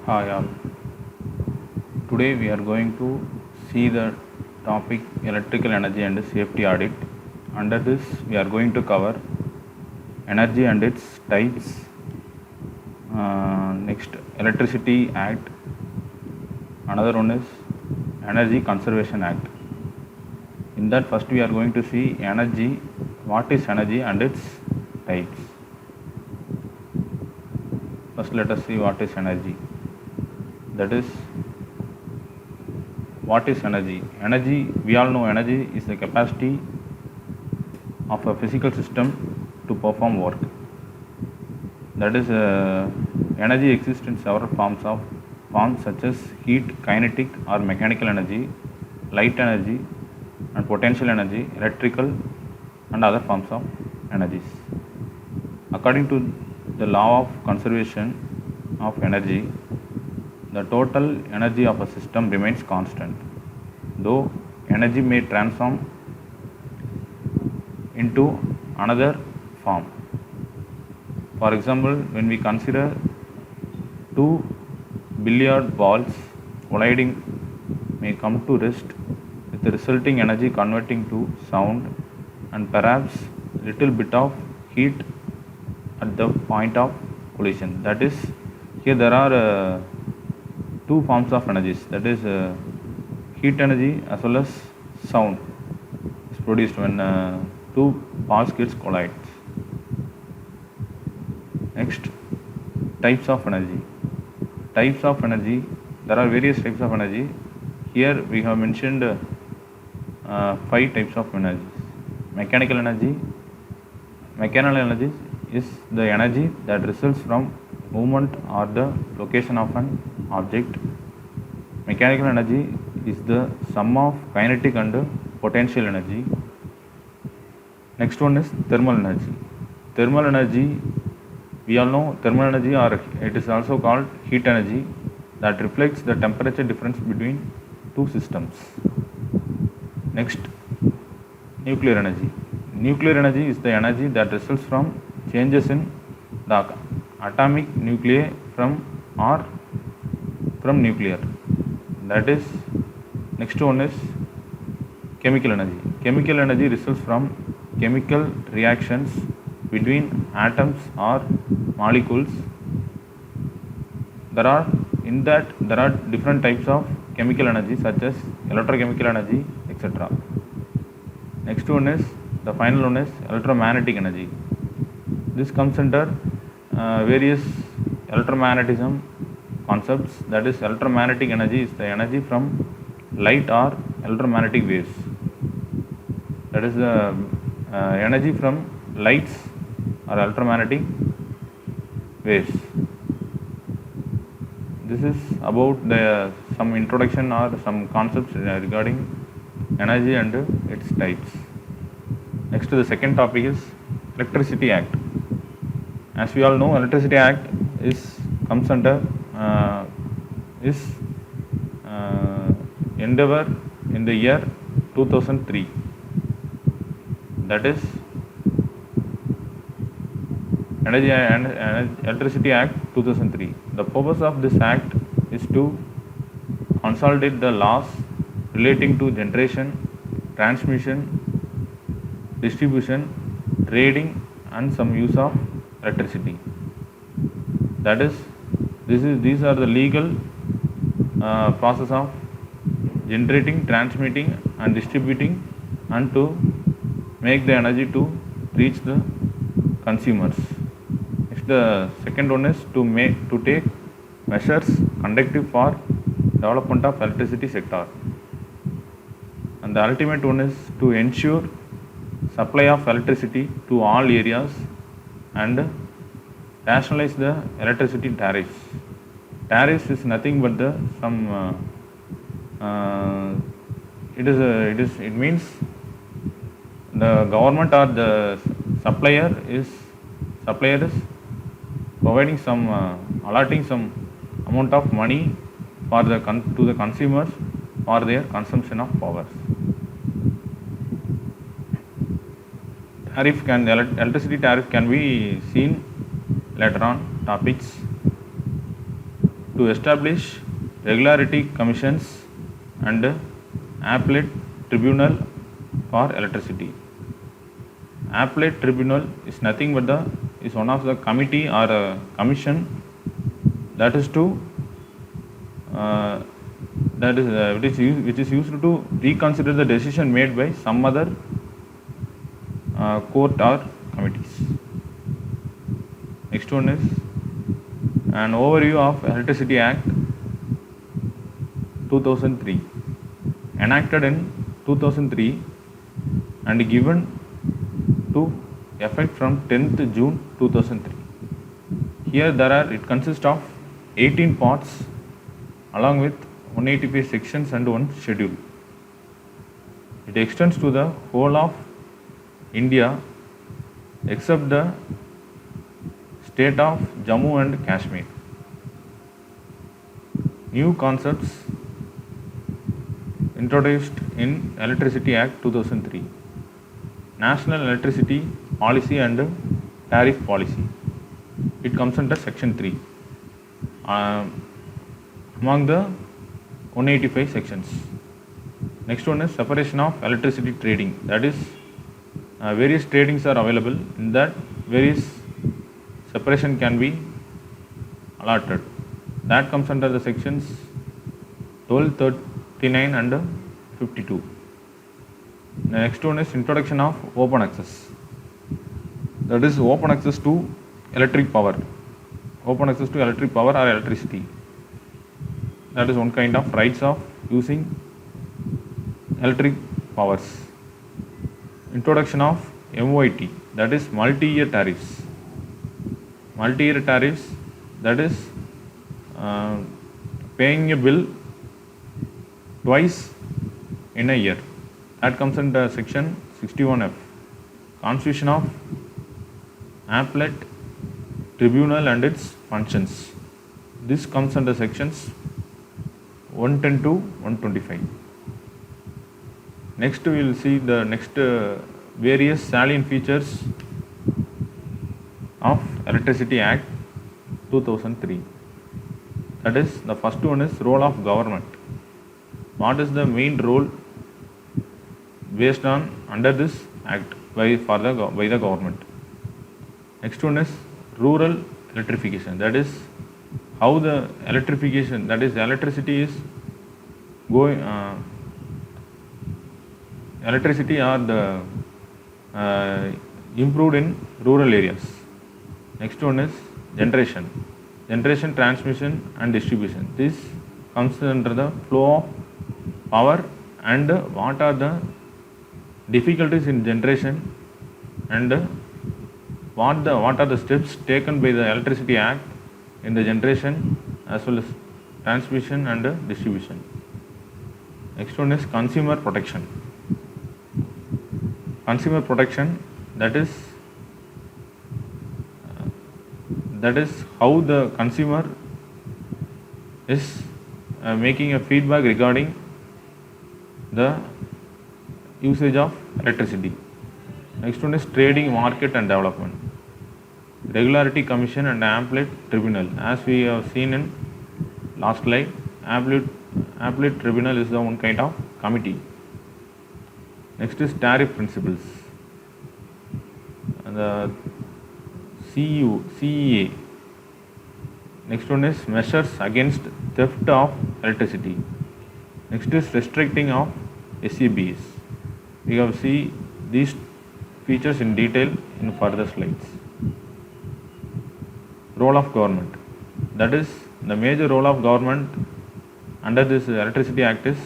Hi all. Today we are going to see the topic electrical energy and safety audit. Under this we are going to cover energy and its types, next Electricity Act, another one is Energy Conservation Act. In that first we are going to see energy, what is energy and its types. First let us see what is energy. That is, what is energy? Energy, we all know energy is the capacity of a physical system to perform work. That is, energy exists in several forms such as heat, kinetic or mechanical energy, light energy and potential energy, electrical and other forms of energies. According to the law of conservation of energy, the total energy of a system remains constant, though energy may transform into another form. For example, when we consider two billiard balls colliding may come to rest, with the resulting energy converting to sound and perhaps little bit of heat at the point of collision. That is, here there are two forms of energies, that is heat energy as well as sound is produced when two balls gets collide. Next, types of energy. Types of energy, there are various types of energy. Here we have mentioned 5 types of energies. Mechanical energy. Mechanical energy is the energy that results from movement or the location of an object. Mechanical energy is the sum of kinetic and potential energy. Next one is thermal energy. Thermal energy, we all know thermal energy, or it is also called heat energy, that reflects the temperature difference between two systems. Next, nuclear energy. Nuclear energy is the energy that results from changes in the atomic nuclei from nuclear. That is, next one is chemical energy. Chemical energy results from chemical reactions between atoms or molecules. There are different types of chemical energy such as electrochemical energy, etc. Next one is, the final one is electromagnetic energy. This comes under various electromagnetism concepts. That is, electromagnetic energy is the energy from light or electromagnetic waves. That is the energy from lights or electromagnetic waves. This is about some introduction or some concepts regarding energy and its types. Next, the second topic is Electricity Act. As we all know, Electricity Act comes under endeavor in the year 2003. That is, Electricity Act 2003. The purpose of this act is to consolidate the laws relating to generation, transmission, distribution, trading and some use of electricity. That is, these are the legal process of generating, transmitting and distributing and to make the energy to reach the consumers. Next, the second one is to take measures conducive for development of electricity sector. And the ultimate one is to ensure supply of electricity to all areas and rationalize the electricity tariffs. Tariffs is nothing but it means the government or the supplier is providing some allotting some amount of money for to the consumers for their consumption of power. Electricity tariff can be seen later on topics. to establish regularity commissions and appellate tribunal for electricity. Appellate tribunal is nothing but is one of the committee or a commission that is to which is used to reconsider the decision made by some other court or committees. Next one is an overview of Electricity Act 2003, enacted in 2003 and given to effect from 10th June 2003. Here it consists of 18 parts along with 185 sections and one schedule. It extends to the whole of India except the state of Jammu and Kashmir. New concepts introduced in Electricity Act 2003. National Electricity Policy and Tariff Policy. It comes under section 3. Among the 185 sections. Next one is separation of electricity trading. That is, various tradings are available. In that, various separation can be allotted. That comes under the sections 12, 39 and 52. The next one is introduction of open access. That is open access to electric power. Open access to electric power or electricity. That is one kind of rights of using electric powers. Introduction of MOIT, that is multi-year tariffs. Multi-year tariffs, that is paying a bill twice in a year. That comes under section 61F. Constitution of Appellate Tribunal and its functions. This comes under sections 110 to 125. Next we will see the next various salient features of Electricity Act 2003. That is, the first one is role of government. What is the main role based on under this act by the government? Next one is rural electrification. That is how the electrification, that is electricity is going, electricity are the improved in rural areas. Next one is generation, transmission and distribution. This comes under the flow of power and what are the difficulties in generation and what are the steps taken by the Electricity Act in the generation as well as transmission and distribution. Next one is consumer protection. Consumer protection, that is how the consumer is making a feedback regarding the usage of electricity. Next one is trading, market and development. Regularity Commission and Appellate Tribunal. As we have seen in last slide, Appellate Tribunal is the one kind of committee. Next is tariff principles. And the CEA. Next one is measures against theft of electricity. Next is restricting of SEBs. We have seen these features in detail in further slides. Role of government. That is, the major role of government under this Electricity Act is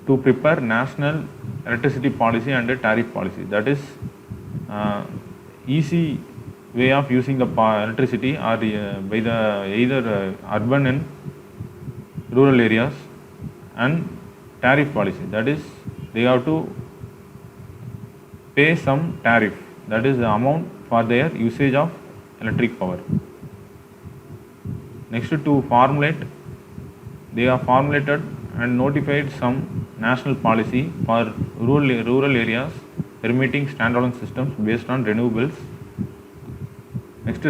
to prepare national electricity policy and a tariff policy. That is easy way of using the electricity or by the either urban and rural areas, and tariff policy. That is, they have to pay some tariff, that is the amount for their usage of electric power. Next, to formulate, they have formulated and notified some national policy for rural areas permitting standalone systems based on renewables. Next,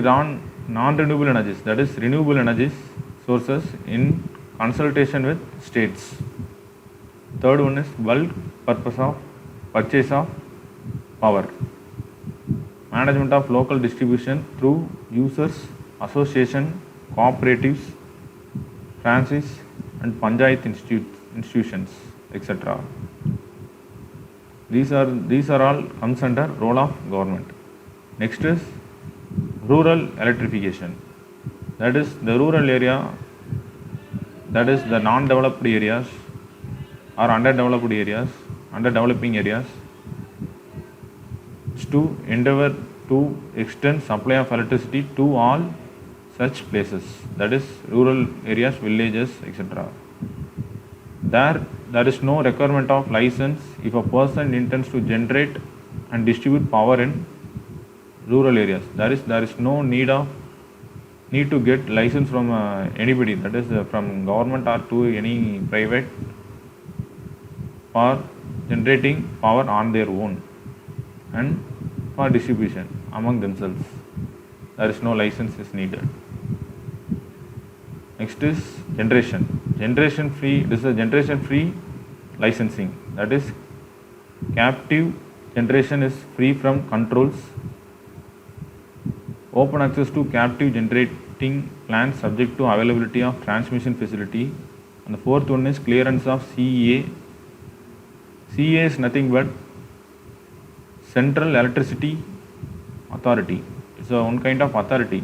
non-renewable energies, that is renewable energies sources in consultation with states. Third one is bulk purpose of purchase of power. Management of local distribution through users, association, cooperatives, franchise and panchayat institutions, etc. These are all comes under role of government. Next is rural electrification. That is the rural area, that is the non-developed areas or underdeveloped areas, underdeveloping areas, is to endeavor to extend supply of electricity to all such places, that is rural areas, villages, etc. There is no requirement of license if a person intends to generate and distribute power in rural areas. There is no need to get license from anybody, that is from government or to any private, for generating power on their own and for distribution among themselves. There is no license is needed. Next is generation free. This is a generation free licensing, that is captive generation is free from controls. Open access to captive generating plants subject to availability of transmission facility. And the fourth one is clearance of CEA. CEA is nothing but Central Electricity Authority. It's a one kind of authority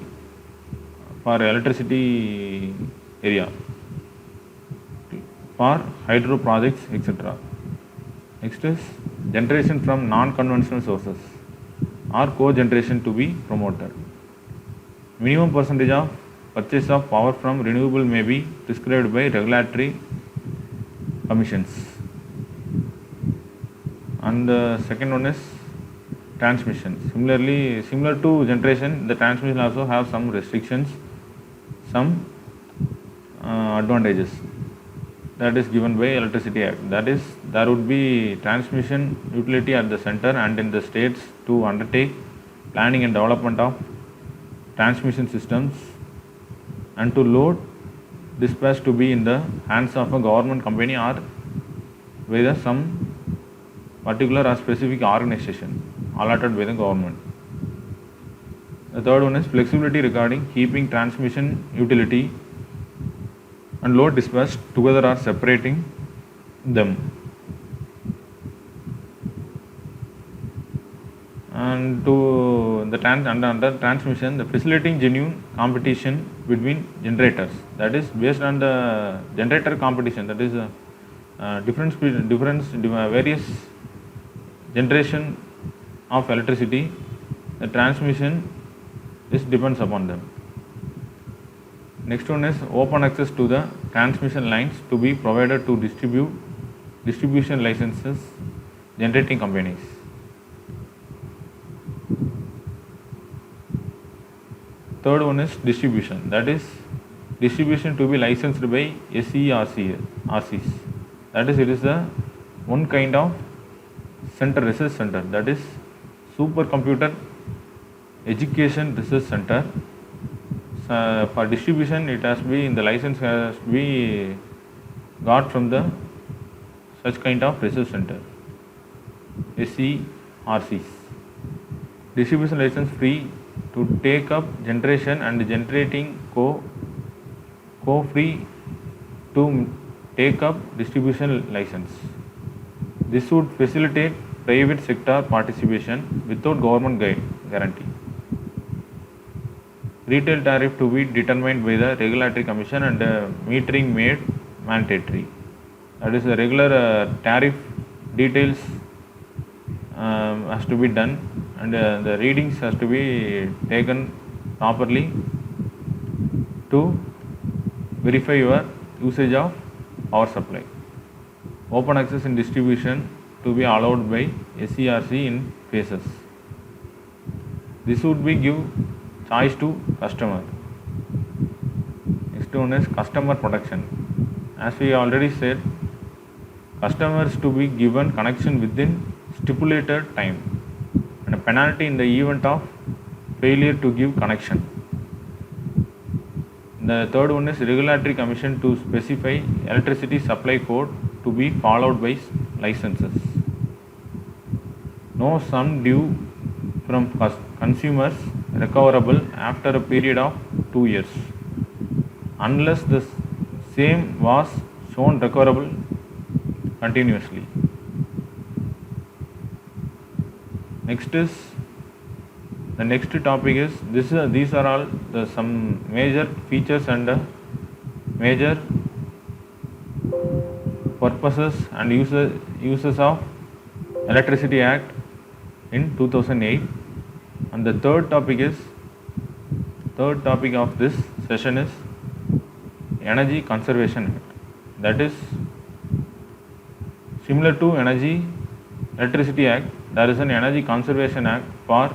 for electricity area, for hydro projects, etc. Next is generation from non-conventional sources or co-generation to be promoted. Minimum percentage of purchase of power from renewable may be prescribed by regulatory commissions. And the second one is transmission. Similar to generation, the transmission also have some restrictions, some advantages that is given by Electricity Act. That is, there would be transmission utility at the center and in the states to undertake planning and development of transmission systems, and to load dispatch to be in the hands of a government company or whether some particular or specific organization allotted by the government. The third one is flexibility regarding keeping transmission utility and load dispatch together or separating them. And to the under transmission, the facilitating genuine competition between generators, that is based on the generator competition, that is various generation of electricity, the transmission depends upon them. Next one is open access to the transmission lines to be provided to distribution licenses generating companies. Third one is distribution, that is distribution to be licensed by SERCs. That is, it is the one kind of research center, that is supercomputer education research center. For distribution, it has to be in the license has to be got from the such kind of research center, SERCs. Distribution license free to take up generation and generating co-free to take up distribution license. This would facilitate private sector participation without government guarantee. Retail tariff to be determined by the regulatory commission and metering made mandatory. That is, the regular tariff details has to be done, and the readings has to be taken properly to verify your usage of power supply. Open access in distribution to be allowed by SERC in phases. This would be give choice to customer. Next one is customer protection. As we already said, customers to be given connection within stipulated time and a penalty in the event of failure to give connection. The third one is regulatory commission to specify electricity supply code to be followed by licenses. No sum due from consumers recoverable after a period of 2 years unless the same was shown recoverable continuously. The next topic is these are all some major features and major purposes and uses of Electricity Act in 2008. And the third topic of this session is Energy Conservation Act. That is similar to Electricity Act. There is an Energy Conservation Act for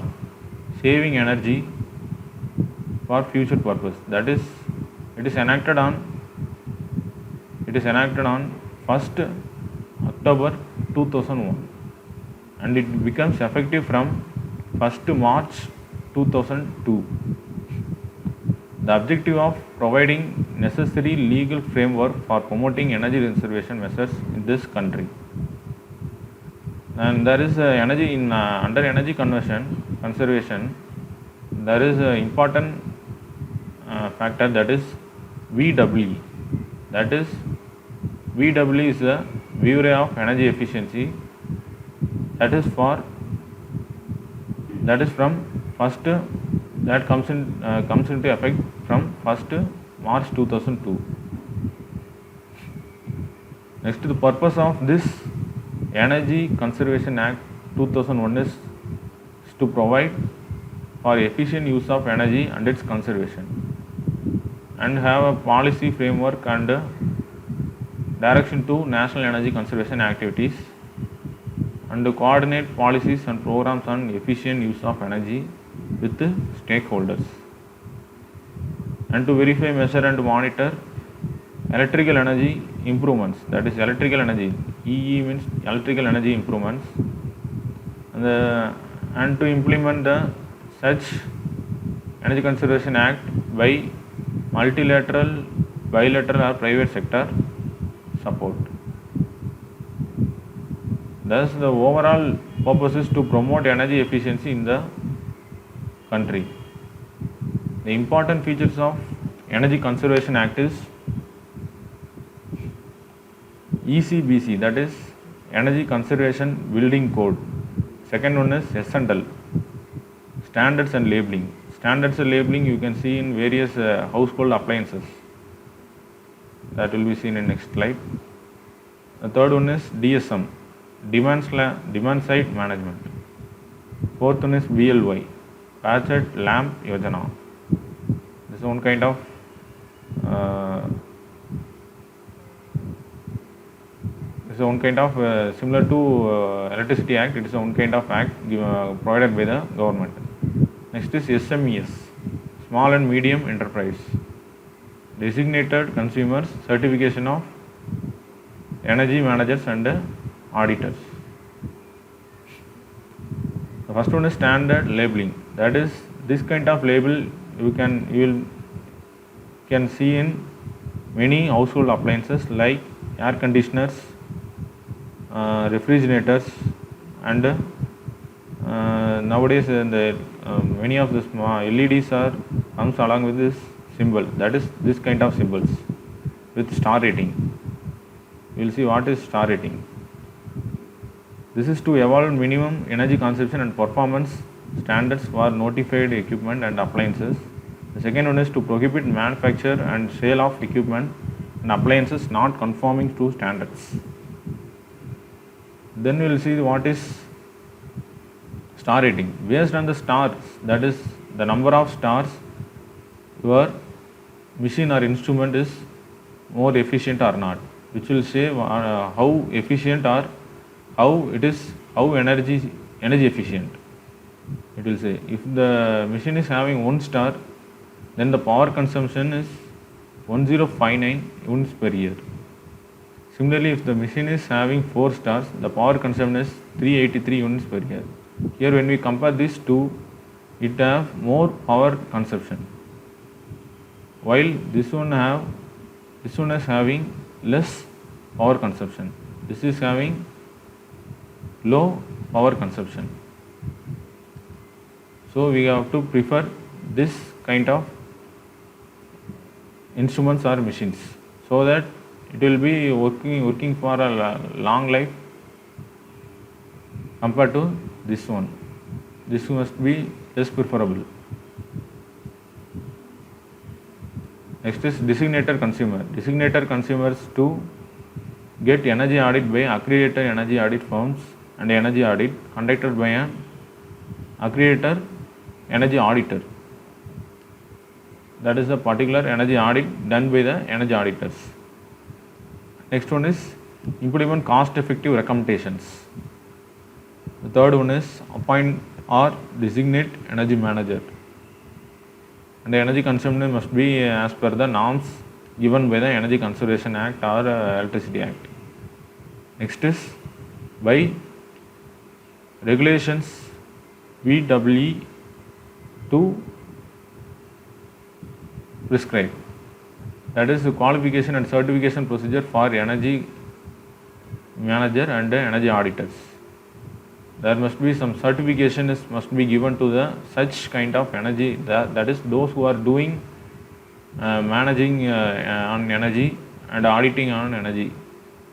saving energy for future purpose. That is, it is enacted on 1st October 2001 and it becomes effective from 1st March 2002. The objective of providing necessary legal framework for promoting energy conservation measures in this country. And there is under energy conservation, there is an important factor, that is VW. That is VW is the Bureau of Energy Efficiency. That is comes into effect from 1st March 2002. Next, the purpose of this Energy Conservation Act 2001 is to provide for efficient use of energy and its conservation, and have a policy framework and direction to national energy conservation activities, and to coordinate policies and programs on efficient use of energy with stakeholders, and to verify, measure and monitor electrical energy improvements. That is electrical energy, EE means electrical energy improvements, and to implement such Energy Conservation Act by multilateral, bilateral or private sector support. Thus, the overall purpose is to promote energy efficiency in the country. The important features of Energy Conservation Act is ECBC, that is Energy Conservation Building Code. Second one is S&L, Standards and Labeling. Standards and labeling you can see in various household appliances. That will be seen in next slide. The third one is DSM, Demand Side Management. Fourth one is BLY, Budget Lamp Yojana. This is one kind of similar to Electricity Act. It is one kind of act provided by the government. Next is SMEs, Small and Medium Enterprise, Designated Consumers Certification of Energy Managers and Auditors. The first one is standard labeling. That is, this kind of label you can see in many household appliances like air conditioners, refrigerators, and nowadays many of the small LEDs comes along with this symbol. That is this kind of symbols with star rating. We will see what is star rating. This is to evolve minimum energy consumption and performance standards for notified equipment and appliances. The second one is to prohibit manufacture and sale of equipment and appliances not conforming to standards. Then we will see what is star rating. Based on the stars, that is the number of stars your machine or instrument is more efficient or not, which will say how efficient or how energy efficient. It will say if the machine is having 1 star, then the power consumption is 1059 units per year. Similarly, if the machine is having 4 stars, the power consumption is 383 units per year. Here when we compare these two, it have more power consumption. while this one is having less power consumption. This is having low power consumption. So we have to prefer this kind of instruments or machines, so that it will be working for a long life compared to this one. This must be less preferable. Next is designated consumer. Designated consumers to get energy audit by accredited energy audit firms and energy audit conducted by an accredited energy auditor. That is a particular energy audit done by the energy auditors. Next one is implement cost effective recommendations. The third one is appoint or designate energy manager. And the energy consumption must be as per the norms given by the Energy Conservation Act or Electricity Act. Next is by regulations VWE to prescribe. That is the qualification and certification procedure for energy manager and energy auditors. There must be some certification must be given to the such kind of energy, that is those who are doing managing on energy and auditing on energy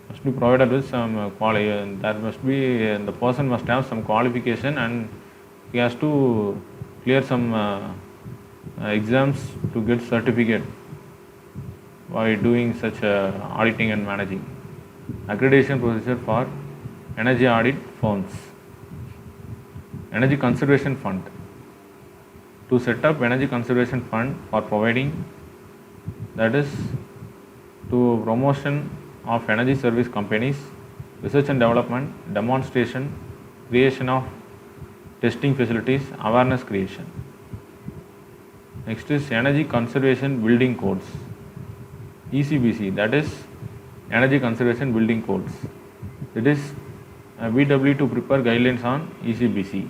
must be provided with some quality. There must be the person must have some qualification, and he has to clear some exams to get certificate by doing such auditing and managing. Accreditation procedure for energy audit firms. Energy Conservation Fund. To set up Energy Conservation Fund for providing, that is to promotion of energy service companies, research and development, demonstration, creation of testing facilities, awareness creation. Next is Energy Conservation Building Codes, ECBC, that is Energy Conservation Building Codes. It is VW to prepare guidelines on ECBC.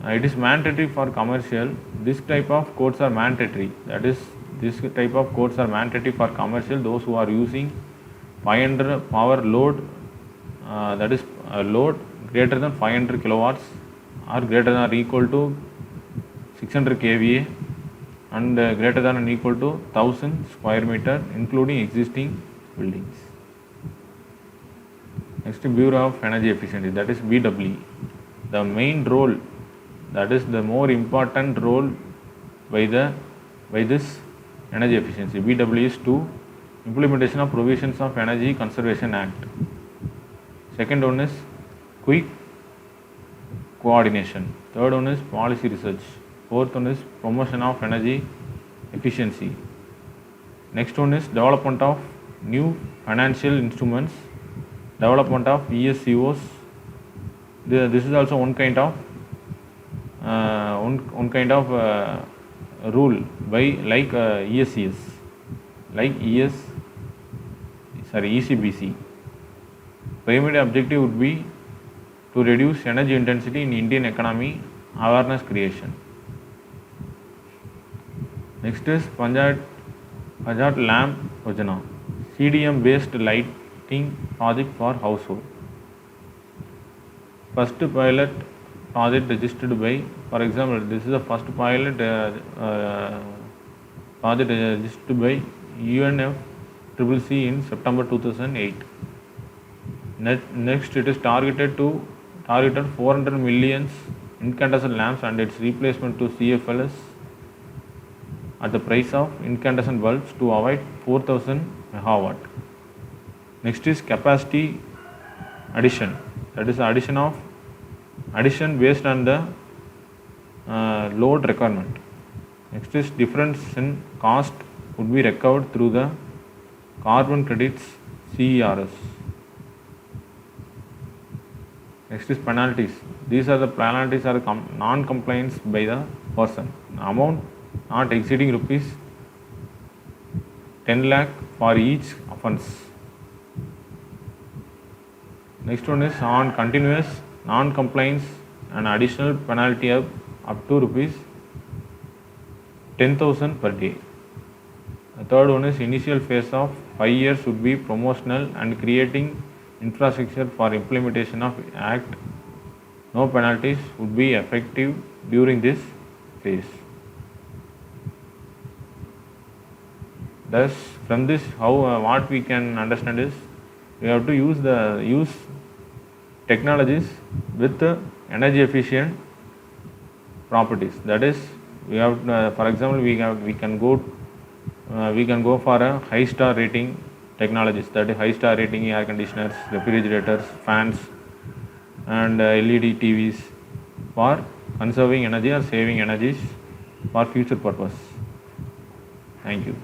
It is mandatory for commercial. This type of codes are mandatory. That is, this type of codes are mandatory for commercial. Those who are using 500 power load, that is a load greater than 500 kilowatts or greater than or equal to 600 kVA and greater than or equal to 1000 square meter, including existing buildings. Next, Bureau of Energy Efficiency, that is BWE. The main role, that is the more important role by this energy efficiency, BWE, is to implementation of provisions of Energy Conservation Act. Second one is quick coordination. Third one is policy research. Fourth one is promotion of energy efficiency. Next one is development of new financial instruments, development of ESCOs. This is also one kind of rule by like ESCS, like ECBC. Primary objective would be to reduce energy intensity in Indian economy, awareness creation. Next is Panchayat Lamp Yojana, CDM based lighting project for household. First pilot project registered by, for example, this is the first pilot project registered by UNFCCC in September 2008. Next, it is targeted 400 million incandescent lamps and its replacement to CFLs at the price of incandescent bulbs to avoid 4000 megawatt. Next is capacity addition, that is addition based on the load requirement. Next is difference in cost would be recovered through the carbon credits, CERS. Next is penalties. These are the penalties are non-compliance by the person. Amount not exceeding rupees 10 lakh for each offence. Next one is on continuous non-compliance, an additional penalty of up to rupees 10,000 per day. third one is initial phase of 5 years would be promotional and creating infrastructure for implementation of act. No penalties would be effective during this phase. Thus, from this, how what we can understand is we have to use technologies with energy efficient properties. That is, we have for example we can go for a high star rating technologies. That is high star rating air conditioners, refrigerators, fans, and LED TVs for conserving energy or saving energies for future purpose. Thank you.